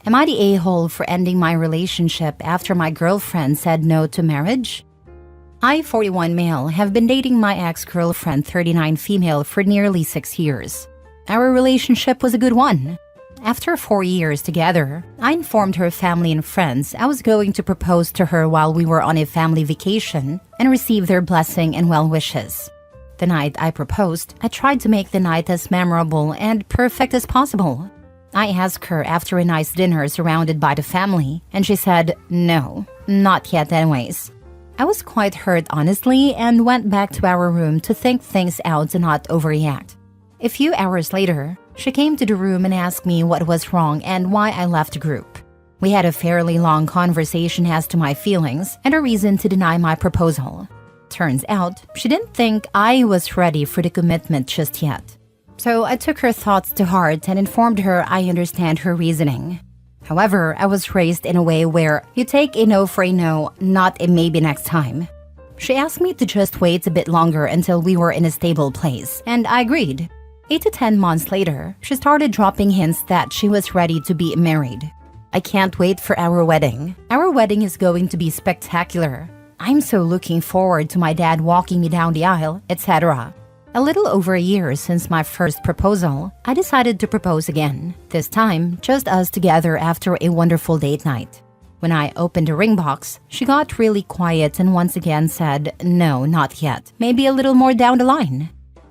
Am I the a-hole for ending my relationship after my girlfriend said no to marriage? I, 41 male, have been dating my ex-girlfriend, 39 female, for nearly 6 years. Our relationship was a good one. After 4 years together, I informed her family and friends I was going to propose to her while we were on a family vacation and receive their blessing and well wishes. The night I proposed, I tried to make the night as memorable and perfect as possible. I asked her after a nice dinner surrounded by the family, and she said, no, not yet anyways. I was quite hurt honestly and went back to our room to think things out and not overreact. A few hours later, she came to the room and asked me what was wrong and why I left the group. We had a fairly long conversation as to my feelings and a reason to deny my proposal. Turns out, she didn't think I was ready for the commitment just yet. So I took her thoughts to heart and informed her I understand her reasoning. However, I was raised in a way where you take a no for a no, not a maybe next time. She asked me to just wait a bit longer until we were in a stable place, and I agreed. 8 to 10 months later, she started dropping hints that she was ready to be married. I can't wait for our wedding. Our wedding is going to be spectacular. I'm so looking forward to my dad walking me down the aisle, etc. A little over a year since my first proposal, I decided to propose again. This time, just us together after a wonderful date night. When I opened the ring box, she got really quiet and once again said, no, not yet, maybe a little more down the line.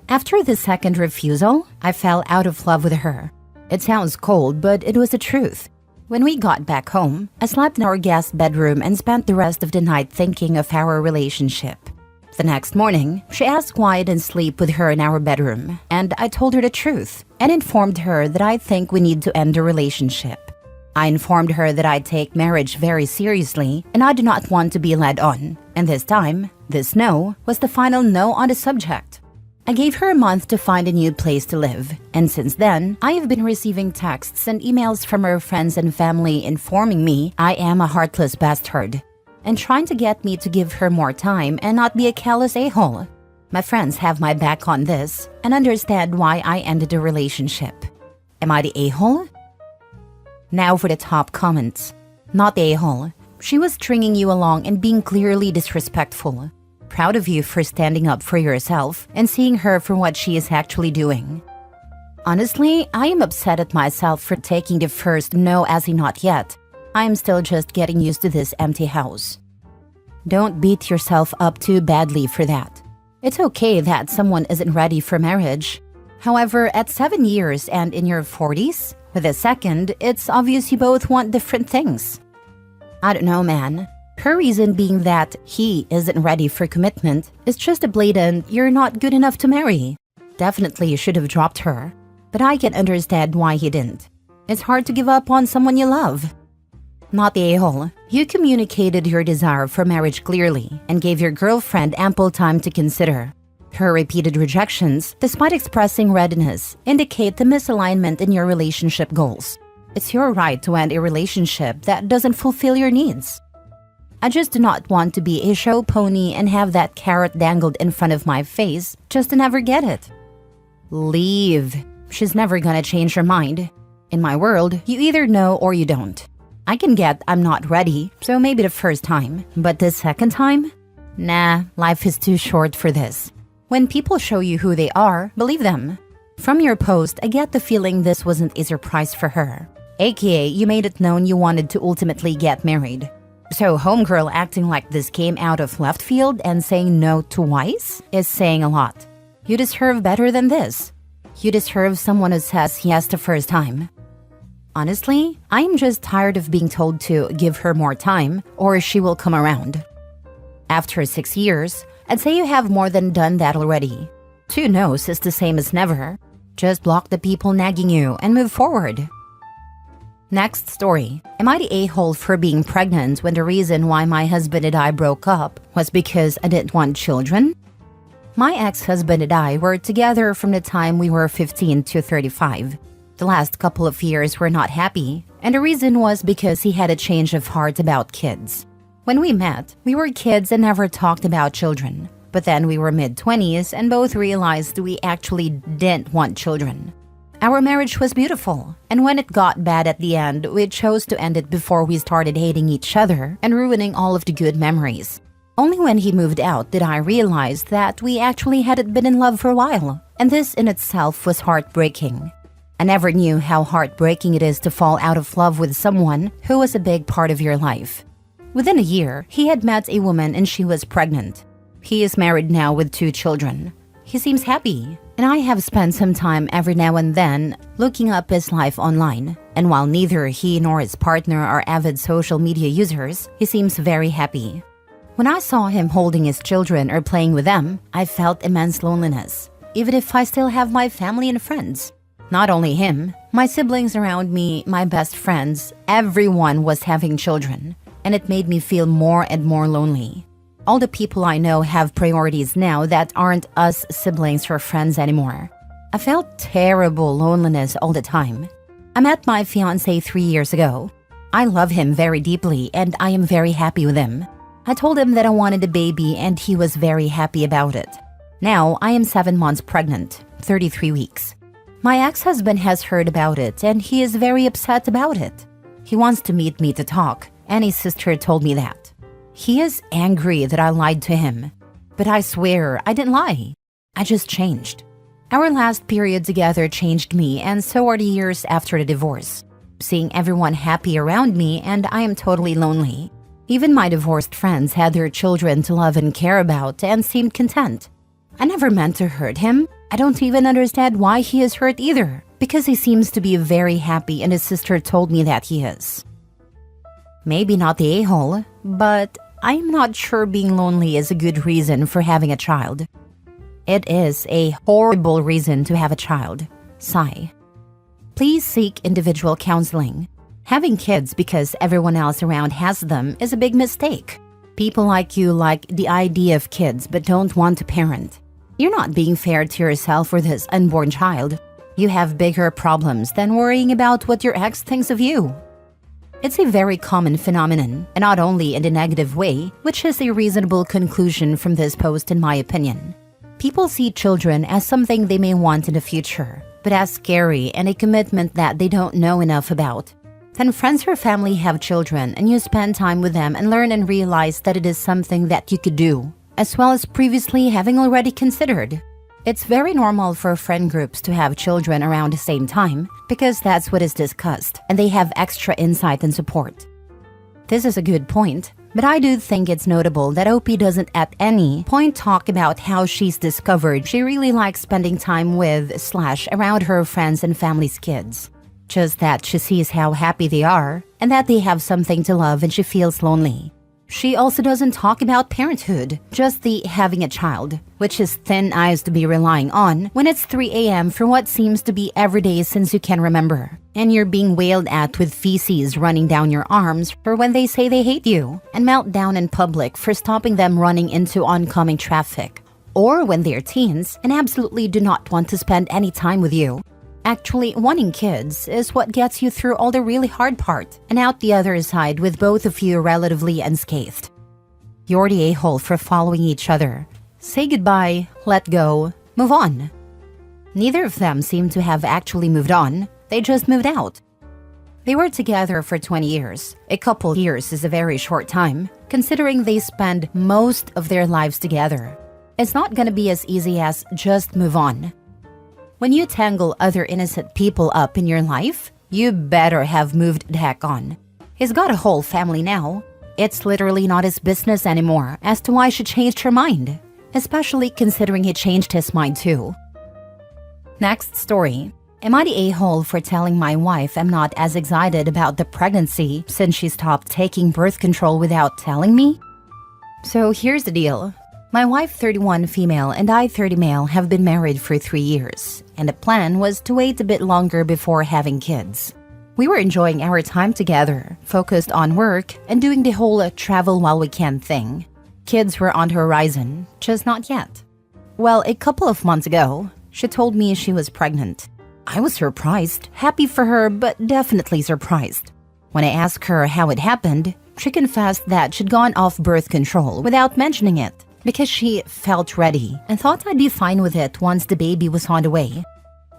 After the second refusal, I fell out of love with her. It sounds cold, but it was the truth. When we got back home, I slept in our guest bedroom and spent the rest of the night thinking of our relationship. The next morning, she asked why I didn't sleep with her in our bedroom, and I told her the truth and informed her that I think we need to end the relationship. I informed her that I take marriage very seriously and I do not want to be led on, and this time, this no was the final no on the subject. I gave her a month to find a new place to live, and since then, I have been receiving texts and emails from her friends and family informing me I am a heartless bastard, and trying to get me to give her more time and not be a callous a-hole. My friends have my back on this and understand why I ended the relationship. Am I the a-hole? Now for the top comments. Not the a-hole. She was stringing you along and being clearly disrespectful. Proud of you for standing up for yourself and seeing her for what she is actually doing. Honestly, I am upset at myself for taking the first no as a not yet. I am still just getting used to this empty house. Don't beat yourself up too badly for that. It's okay that someone isn't ready for marriage. However, at 7 years and in your 40s, with a second, it's obvious you both want different things. I don't know, man. Her reason being that he isn't ready for commitment is just a blatant, you're not good enough to marry. Definitely you should have dropped her. But I can understand why he didn't. It's hard to give up on someone you love. Not the a-hole. You communicated your desire for marriage clearly and gave your girlfriend ample time to consider. Her repeated rejections, despite expressing readiness, indicate the misalignment in your relationship goals. It's your right to end a relationship that doesn't fulfill your needs. I just do not want to be a show pony and have that carrot dangled in front of my face just to never get it. Leave. She's never gonna change her mind. In my world, you either know or you don't. I can get I'm not ready, so maybe the first time. But the second time? Nah, life is too short for this. When people show you who they are, believe them. From your post, I get the feeling this wasn't a surprise for her. AKA, you made it known you wanted to ultimately get married. So homegirl acting like this came out of left field and saying no twice is saying a lot. You deserve better than this. You deserve someone who says yes the first time. Honestly, I'm just tired of being told to give her more time or she will come around. After 6 years, I'd say you have more than done that already. 2 no's is the same as never. Just block the people nagging you and move forward. Next story. Am I the a-hole for being pregnant when the reason why my husband and I broke up was because I didn't want children? My ex-husband and I were together from the time we were 15 to 35. The last couple of years were not happy, and the reason was because he had a change of heart about kids. When we met, we were kids and never talked about children. But then we were mid-20s and both realized we actually didn't want children. Our marriage was beautiful, and when it got bad at the end, we chose to end it before we started hating each other and ruining all of the good memories. Only when he moved out did I realize that we actually hadn't been in love for a while, and this in itself was heartbreaking. I never knew how heartbreaking it is to fall out of love with someone who was a big part of your life. Within a year, he had met a woman and she was pregnant. He is married now with 2 children. He seems happy, and I have spent some time every now and then looking up his life online. And while neither he nor his partner are avid social media users, he seems very happy. When I saw him holding his children or playing with them, I felt immense loneliness, even if I still have my family and friends. Not only him, my siblings around me, my best friends, everyone was having children, and it made me feel more and more lonely. All the people I know have priorities now that aren't us siblings or friends anymore. I felt terrible loneliness all the time. I met my fiancé 3 years ago. I love him very deeply and I am very happy with him. I told him that I wanted a baby and he was very happy about it. Now I am 7 months pregnant, 33 weeks. My ex-husband has heard about it and he is very upset about it. He wants to meet me to talk, and his sister told me that. He is angry that I lied to him, but I swear I didn't lie. I just changed. Our last period together changed me, and so are the years after the divorce. Seeing everyone happy around me, and I am totally lonely. Even my divorced friends had their children to love and care about and seemed content. I never meant to hurt him. I don't even understand why he is hurt either, because he seems to be very happy and his sister told me that he is. Maybe not the a-hole, but I'm not sure being lonely is a good reason for having a child. It is a horrible reason to have a child. Sigh. Please seek individual counseling. Having kids because everyone else around has them is a big mistake. People like you like the idea of kids but don't want to parent. You're not being fair to yourself or this unborn child. You have bigger problems than worrying about what your ex thinks of you. It's a very common phenomenon, and not only in a negative way, which is a reasonable conclusion from this post in my opinion. People see children as something they may want in the future, but as scary and a commitment that they don't know enough about. Then friends or family have children and you spend time with them and learn and realize that it is something that you could do, as well as previously having already considered. It's very normal for friend groups to have children around the same time because that's what is discussed and they have extra insight and support. This is a good point, but I do think it's notable that OP doesn't at any point talk about how she's discovered she really likes spending time with/around her friends and family's kids. Just that she sees how happy they are and that they have something to love and she feels lonely. She also doesn't talk about parenthood, just the having a child, which is thin ice to be relying on when it's 3 a.m. for what seems to be every day since you can remember. And you're being wailed at with feces running down your arms for when they say they hate you, and melt down in public for stopping them running into oncoming traffic. Or when they're teens and absolutely do not want to spend any time with you. Actually, wanting kids is what gets you through all the really hard part and out the other side with both of you relatively unscathed. You're the a-hole for following each other. Say goodbye, let go, move on. Neither of them seem to have actually moved on, they just moved out. They were together for 20 years. A couple years is a very short time, considering they spend most of their lives together. It's not gonna be as easy as just move on. When you tangle other innocent people up in your life, you better have moved the heck on. He's got a whole family now. It's literally not his business anymore as to why she changed her mind, especially considering he changed his mind too. Next story. Am I the a-hole for telling my wife I'm not as excited about the pregnancy since she stopped taking birth control without telling me? So here's the deal. My wife, 31 female, and I, 30 male, have been married for 3 years, and the plan was to wait a bit longer before having kids. We were enjoying our time together, focused on work, and doing the whole travel while we can thing. Kids were on the horizon, just not yet. Well, a couple of months ago, she told me she was pregnant. I was surprised, happy for her, but definitely surprised. When I asked her how it happened, she confessed that she'd gone off birth control without mentioning it, because she felt ready and thought I'd be fine with it once the baby was on the way.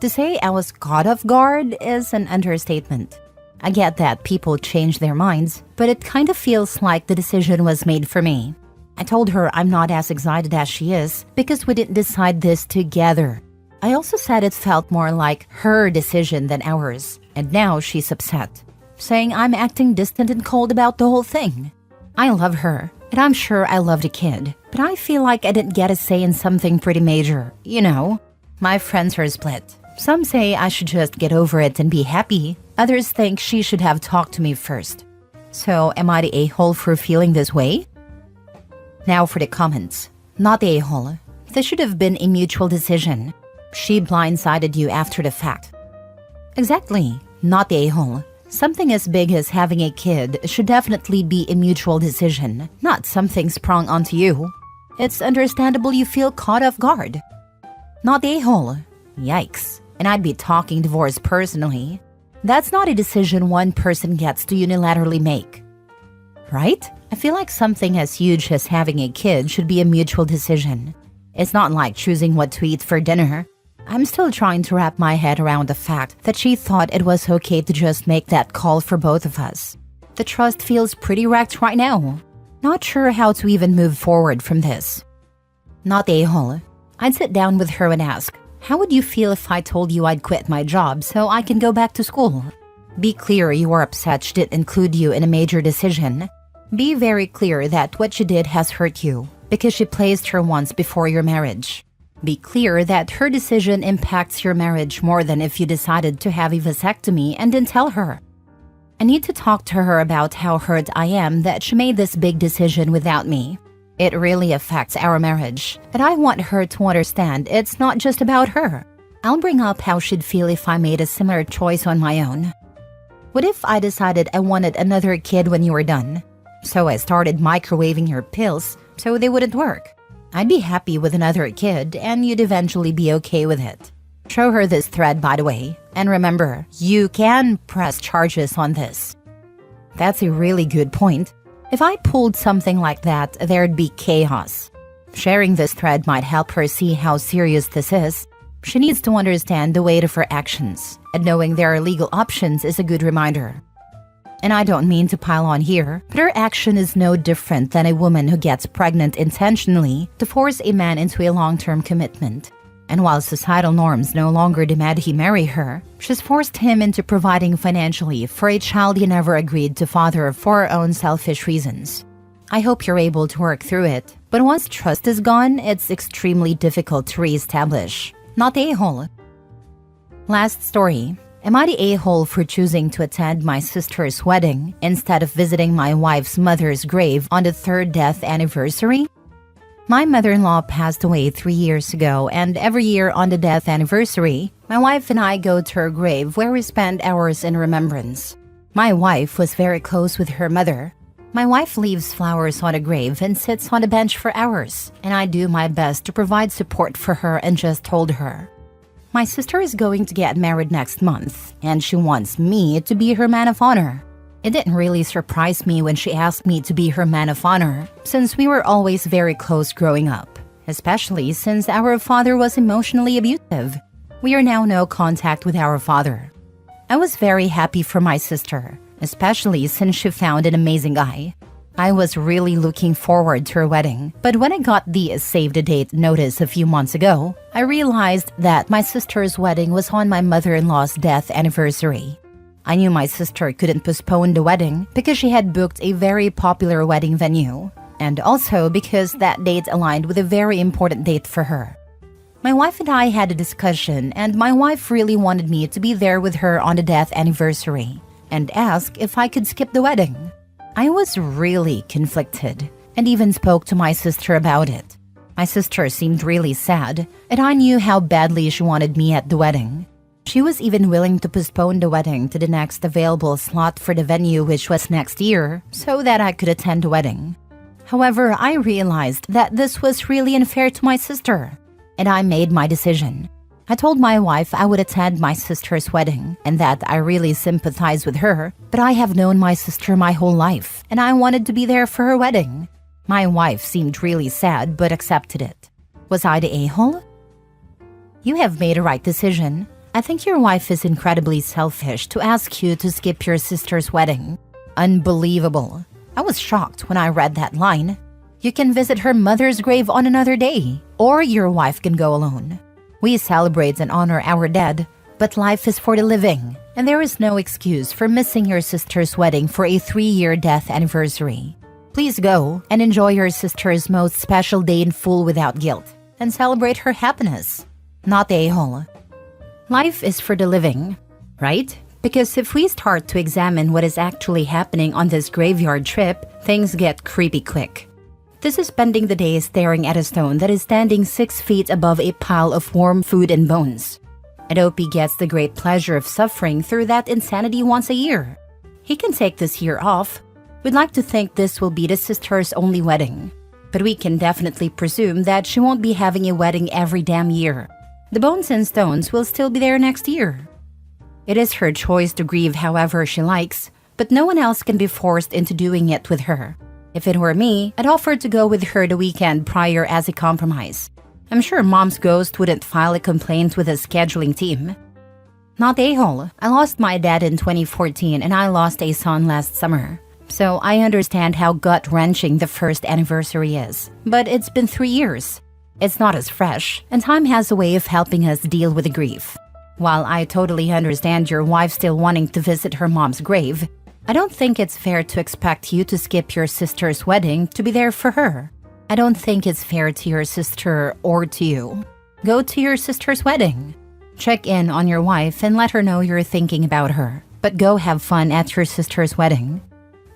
To say I was caught off guard is an understatement. I get that people change their minds, but it kind of feels like the decision was made for me. I told her I'm not as excited as she is because we didn't decide this together. I also said it felt more like her decision than ours, and now she's upset, saying I'm acting distant and cold about the whole thing. I love her, and I'm sure I love the kid, but I feel like I didn't get a say in something pretty major, you know? My friends are split. Some say I should just get over it and be happy. Others think she should have talked to me first. So, am I the a-hole for feeling this way? Now for the comments. Not the a-hole. This should have been a mutual decision. She blindsided you after the fact. Exactly. Not the a-hole. Something as big as having a kid should definitely be a mutual decision, not something sprung onto you. It's understandable you feel caught off guard. Not the a-hole. Yikes. And I'd be talking divorce personally. That's not a decision one person gets to unilaterally make. Right? I feel like something as huge as having a kid should be a mutual decision. It's not like choosing what to eat for dinner. I'm still trying to wrap my head around the fact that she thought it was okay to just make that call for both of us. The trust feels pretty wrecked right now. Not sure how to even move forward from this. Not the a-hole. I'd sit down with her and ask, how would you feel if I told you I'd quit my job so I can go back to school? Be clear you were upset she didn't include you in a major decision. Be very clear that what she did has hurt you because she placed her once before your marriage. Be clear that her decision impacts your marriage more than if you decided to have a vasectomy and didn't tell her. I need to talk to her about how hurt I am that she made this big decision without me. It really affects our marriage, and I want her to understand it's not just about her. I'll bring up how she'd feel if I made a similar choice on my own. What if I decided I wanted another kid when you were done? So I started microwaving your pills so they wouldn't work. I'd be happy with another kid, and you'd eventually be okay with it. Show her this thread, by the way, and remember, you can press charges on this. That's a really good point. If I pulled something like that, there'd be chaos. Sharing this thread might help her see how serious this is. She needs to understand the weight of her actions, and knowing there are legal options is a good reminder. And I don't mean to pile on here, but her action is no different than a woman who gets pregnant intentionally to force a man into a long-term commitment. And while societal norms no longer demand he marry her, she's forced him into providing financially for a child he never agreed to father for her own selfish reasons. I hope you're able to work through it, but once trust is gone, it's extremely difficult to re-establish. Not the a-hole. Last story. Am I the a-hole for choosing to attend my sister's wedding instead of visiting my wife's mother's grave on the 3rd death anniversary? My mother-in-law passed away 3 years ago, and every year on the death anniversary, my wife and I go to her grave where we spend hours in remembrance. My wife was very close with her mother. My wife leaves flowers on a grave and sits on a bench for hours, and I do my best to provide support for her and just told her. My sister is going to get married next month, and she wants me to be her man of honor. It didn't really surprise me when she asked me to be her man of honor, since we were always very close growing up, especially since our father was emotionally abusive. We are now no contact with our father. I was very happy for my sister, especially since she found an amazing guy. I was really looking forward to her wedding, but when I got the save the date notice a few months ago, I realized that my sister's wedding was on my mother-in-law's death anniversary. I knew my sister couldn't postpone the wedding because she had booked a very popular wedding venue, and also because that date aligned with a very important date for her. My wife and I had a discussion, and my wife really wanted me to be there with her on the death anniversary, and asked if I could skip the wedding. I was really conflicted, and even spoke to my sister about it. My sister seemed really sad, and I knew how badly she wanted me at the wedding. She was even willing to postpone the wedding to the next available slot for the venue, which was next year, so that I could attend the wedding. However, I realized that this was really unfair to my sister, and I made my decision. I told my wife I would attend my sister's wedding, and that I really sympathize with her, but I have known my sister my whole life, and I wanted to be there for her wedding. My wife seemed really sad, but accepted it. Was I the a-hole? You have made a right decision. I think your wife is incredibly selfish to ask you to skip your sister's wedding. Unbelievable. I was shocked when I read that line. You can visit her mother's grave on another day, or your wife can go alone. We celebrate and honor our dead, but life is for the living, and there is no excuse for missing your sister's wedding for a 3-year death anniversary. Please go and enjoy your sister's most special day in full without guilt, and celebrate her happiness, not the a-hole. Life is for the living, right? Because if we start to examine what is actually happening on this graveyard trip, things get creepy quick. This is spending the day staring at a stone that is standing 6 feet above a pile of warm food and bones. And Opie gets the great pleasure of suffering through that insanity once a year. He can take this year off. We'd like to think this will be the sister's only wedding, but we can definitely presume that she won't be having a wedding every damn year. The bones and stones will still be there next year. It is her choice to grieve however she likes, but no one else can be forced into doing it with her. If it were me, I'd offer to go with her the weekend prior as a compromise. I'm sure Mom's ghost wouldn't file a complaint with the scheduling team. Not a-hole. I lost my dad in 2014 and I lost a son last summer. So I understand how gut-wrenching the first anniversary is. But it's been 3 years. It's not as fresh, and time has a way of helping us deal with the grief. While I totally understand your wife still wanting to visit her mom's grave, I don't think it's fair to expect you to skip your sister's wedding to be there for her. I don't think it's fair to your sister or to you. Go to your sister's wedding. Check in on your wife and let her know you're thinking about her, but go have fun at your sister's wedding.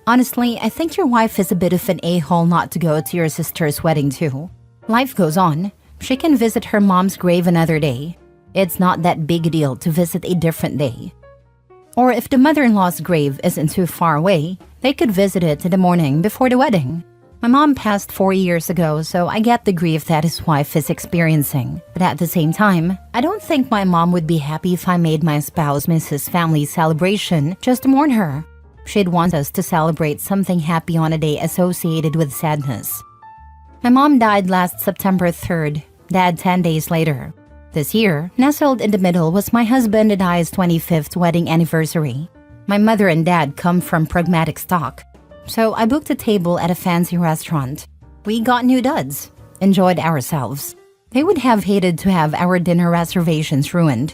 Honestly, I think your wife is a bit of an a-hole not to go to your sister's wedding too. Life goes on. She can visit her mom's grave another day. It's not that big a deal to visit a different day. Or if the mother-in-law's grave isn't too far away, they could visit it in the morning before the wedding. My mom passed 4 years ago, so I get the grief that his wife is experiencing. But at the same time, I don't think my mom would be happy if I made my spouse miss his family celebration just to mourn her. She'd want us to celebrate something happy on a day associated with sadness. My mom died last September 3rd, Dad 10 days later. This year, nestled in the middle was my husband and I's 25th wedding anniversary. My mother and dad come from pragmatic stock, so I booked a table at a fancy restaurant. We got new duds, enjoyed ourselves. They would have hated to have our dinner reservations ruined,